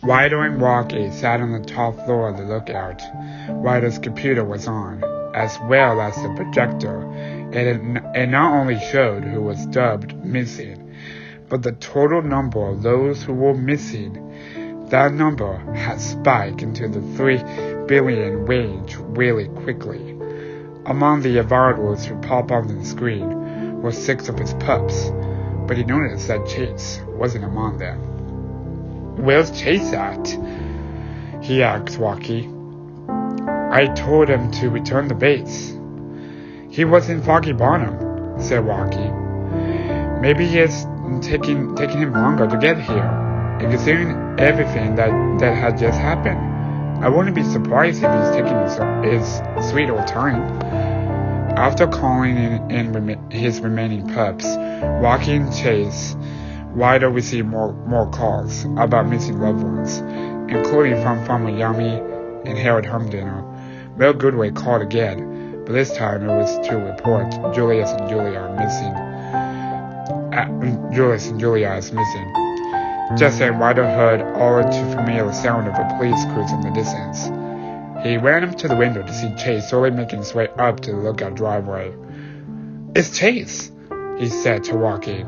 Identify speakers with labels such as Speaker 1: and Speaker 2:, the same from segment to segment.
Speaker 1: Ryder and Rocky sat on the top floor of the lookout. Ryder's computer was on, as well as the projector. It not only showed who was dubbed missing, but the total number of those who were missing. That number had spiked into the 3 billion range really quickly. Among the available who popped up on the screen were 6 of his pups, but he noticed that Chase wasn't among them. "Where's Chase at?" he asked Rocky. "I told him to return the base." "He was in Foggy Bottom," said Rocky. "Maybe it's taking him longer to get here. And considering everything that had just happened, I wouldn't be surprised if he's taking his sweet old time." After calling in his remaining pups, Rocky and Chase, Ryder received more calls about missing loved ones, including from Farmer Yummy and Harold Humdinner. Mel Goodway called again, but this time it was to report Julius and Julia is missing. Just then, Ryder heard all too familiar sound of a police cruiser in the distance. He ran up to the window to see Chase slowly making his way up to the lookout driveway. "It's Chase," he said to Rocky.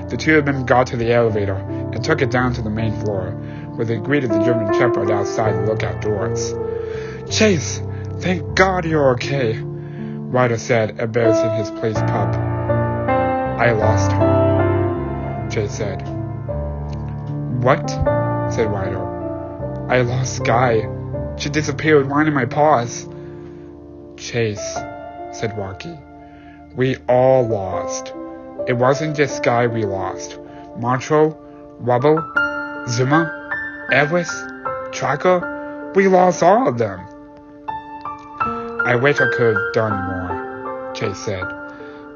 Speaker 1: The two of them got to the elevator and took it down to the main floor, where they greeted the German Shepherd outside the lookout doors. "Chase, thank God you're okay," Ryder said, embarrassing his police pup. "I lost her," Chase said. "What?" said Ryder. "I lost Sky. She disappeared right in my paws." "Chase," said Rocky. "We all lost. It wasn't just Sky we lost. Montreux, Rubble, Zuma, Everest, Tracker, we lost all of them." "I wish I could have done more," Chase said.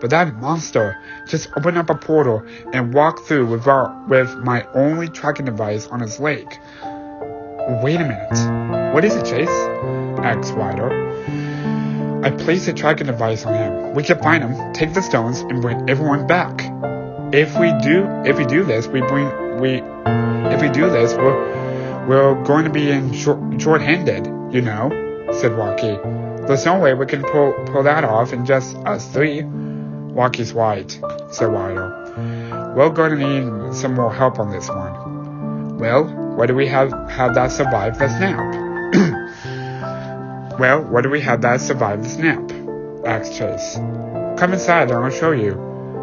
Speaker 1: "But that monster just opened up a portal and walked through with my only tracking device on his leg." "Wait a minute. What is it, Chase?" asked Ryder. "I placed a tracking device on him. We can find him, take the stones, and bring everyone back. If we do this, we're going to be short-handed, you know," said Rocky. "There's no way we can pull that off in just us 3. "Rocky's right," said Ryder. "We're going to need some more help on this one." "Well, what do we have that survived the snap?" "Well, what do we have that survived the snap?" asked Chase. "Come inside and I'll show you."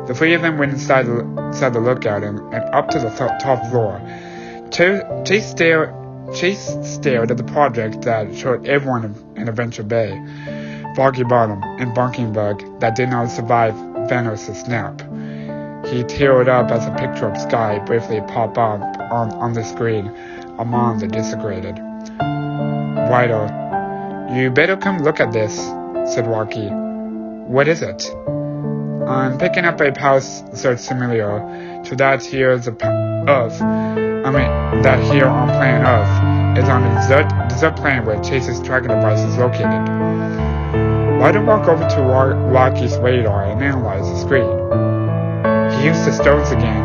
Speaker 1: The 3 of them went inside the lookout and up to the top floor. Chase stared at the project that showed everyone in Adventure Bay, Foggy Bottom, and Bunking Bug that did not survive Thanos' snap. He teared up as a picture of Sky briefly popped up on the screen among the disintegrated. "Ryder, you better come look at this," said Rocky. "What is it?" "I'm picking up a PAW search similar to that here on planet Earth is on the desert planet where Chase's tracking device is located." Ryder walked over to Rocky's radar and analyzed the screen. "He used the stones again."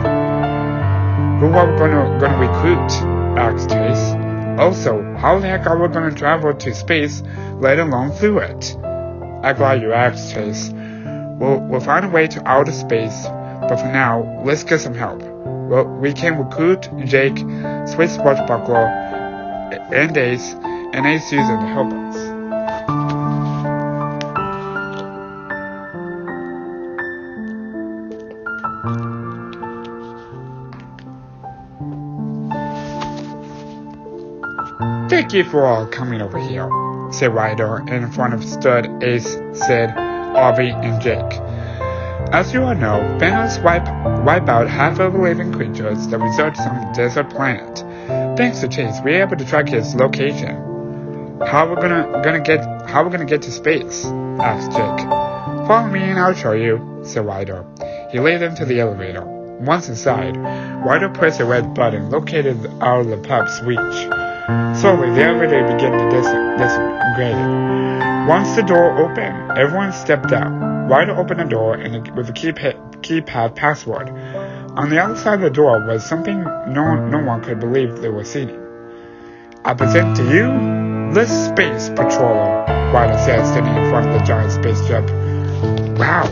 Speaker 1: "Who are we gonna recruit?" asked Chase. "Also, how the heck are we gonna travel to space, let alone through it?" "I'm glad you asked, Chase. We'll find a way to outer space, but for now, let's get some help. Well, we can recruit Jake, Swiss Swashbuckler, and Ace, and Ace Susan to help us." "Thank you for all coming over here," said Ryder, and in front of stood Ace, Sid, Avi, and Jake. "As you all know, Thanos wipe out half of the living creatures that researched on the desert planet. Thanks to Chase, we're able to track his location." How are we gonna get to space?" asked Jake. "Follow me and I'll show you," said Ryder. He led them to the elevator. Once inside, Ryder pressed a red button located out of the pup's reach. Slowly, the elevator began to disintegrate. Once the door opened, everyone stepped out. Ryder opened the door with a keypad password. On the other side of the door was something no one could believe they were seeing. I present to you the Space Patroller, Ryder said, standing in front of the giant spaceship. Wow,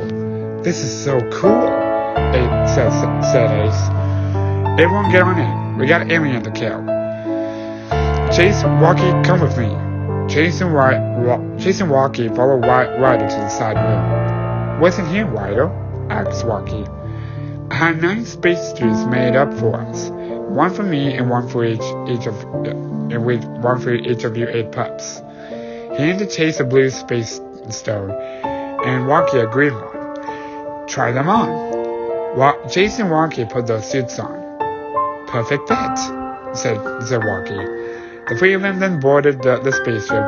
Speaker 1: this is so cool, said Ace. Everyone get on in. We got an alien to kill. Chase, Walkie, come with me. Chase and Walkie followed Ryder to the side room. What's in here, Ryder? Asked Walkie. I had 9 space suits made up for us. One for me and one for each of you 8 pups. He handed Chase a blue space stone and Walkie a green one. Try them on. Chase and Walkie put those suits on. Perfect fit, said Walkie. The 3 of them then boarded the spaceship,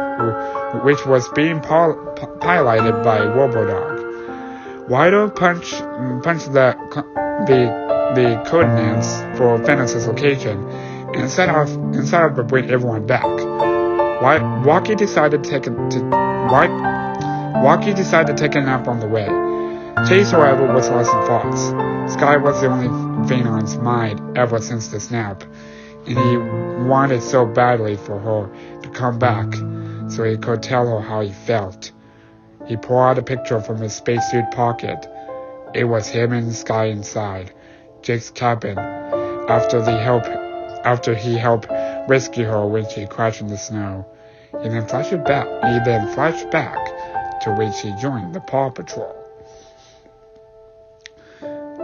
Speaker 1: which was being piloted by Robodog. Ryder punched the coordinates for Fenix's location and set off to bring everyone back. Walkie decided to take a nap on the way. Chase, however, was lost in thoughts. Sky was the only thing on his mind ever since the snap, and he wanted so badly for her to come back so he could tell her how he felt. He pulled out a picture from his spacesuit pocket. It was him and Sky inside Jake's cabin after he helped rescue her when she crashed in the snow. He then flashed back to when she joined the Paw Patrol.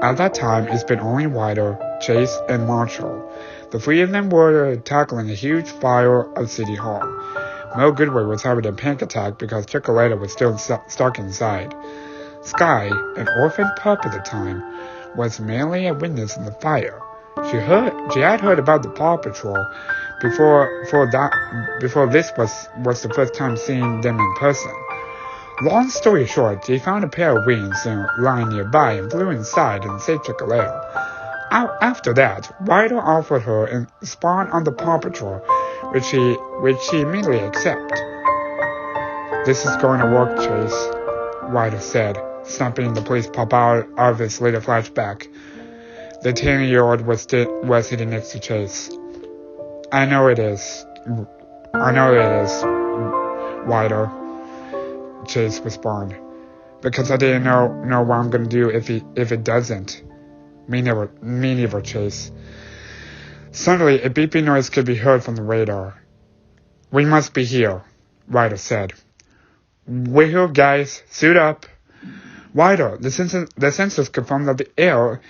Speaker 1: At that time, it's been only Ryder, Chase, and Marshall. The 3 of them were tackling a huge fire at City Hall. Mo Goodway was having a panic attack because Chocolata was still stuck inside. Sky, an orphan pup at the time, was merely a witness in the fire. She had heard about the Paw Patrol before this was the first time seeing them in person. Long story short, he found a pair of wings lying nearby and flew inside and saved Chocolata. After that, Ryder offered her a spawn on the Paw Patrol, which she immediately accepted. This is going to work, Chase, Ryder said, snapping the police pup out of his later flashback. The 10-year-old was sitting next to Chase. I know it is, Ryder, Chase responded, because I didn't know what I'm going to do if it doesn't. Me neither, Chase. Suddenly, a beeping noise could be heard from the radar. We must be here, Ryder said. We're here, guys. Suit up. Ryder, the sensors confirm that the air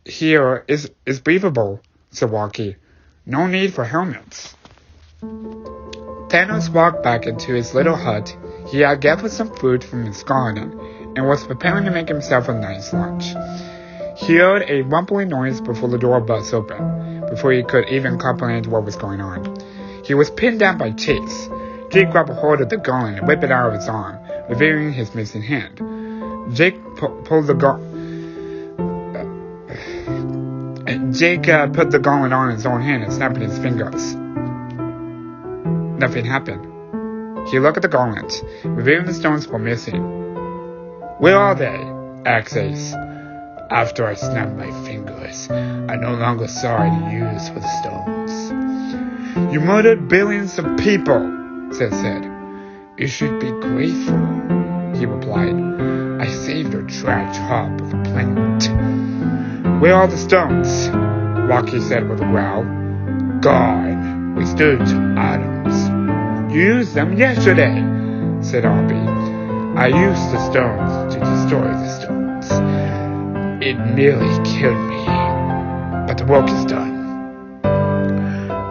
Speaker 1: here is breathable, said Walkie. No need for helmets. Thanos walked back into his little hut. He had gathered some food from his garden and was preparing to make himself a nice lunch. He heard a rumbling noise before the door burst open, before he could even comprehend what was going on. He was pinned down by Chase. Jake grabbed a hold of the gun and whipped it out of his arm, revealing his missing hand. Jake put the gauntlet on his own hand and snapped his fingers. Nothing happened. He looked at the gauntlet, revealing the stones were missing. Where are they? asked Ace. After I snapped my fingers, I no longer saw any use for the stones. You murdered billions of people, said. You should be grateful, he replied. I saved a trash heap of the planet. Where are the stones? Rocky said with a growl. Gone. We stood atoms. You used them yesterday, said Arby. I used the stones to destroy the stones. It nearly killed me, but the work is done.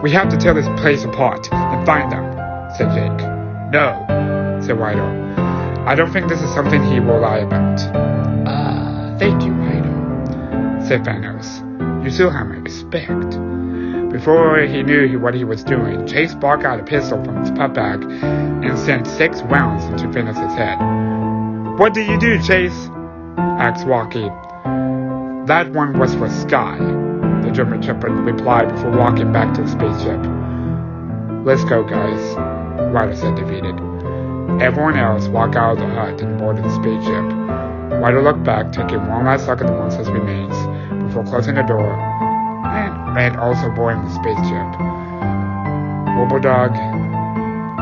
Speaker 1: We have to tear this place apart and find them, said Jake. No, said Ryder. I don't think this is something he will lie about. Thank you, Ryder, said Thanos. You still have my respect. Before he knew what he was doing, Chase barked out a pistol from his pup bag and sent 6 rounds into Thanos' head. What did you do, Chase? asked Walkie. That one was for Sky, the German Shepherd replied before walking back to the spaceship. Let's go, guys, Ryder said, defeated. Everyone else walked out of the hut and boarded the spaceship. Ryder looked back, taking one last look at the monster's remains before closing the door and and also boarding the spaceship. Wobble Dog,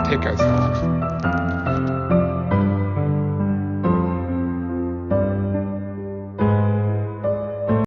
Speaker 1: take us home.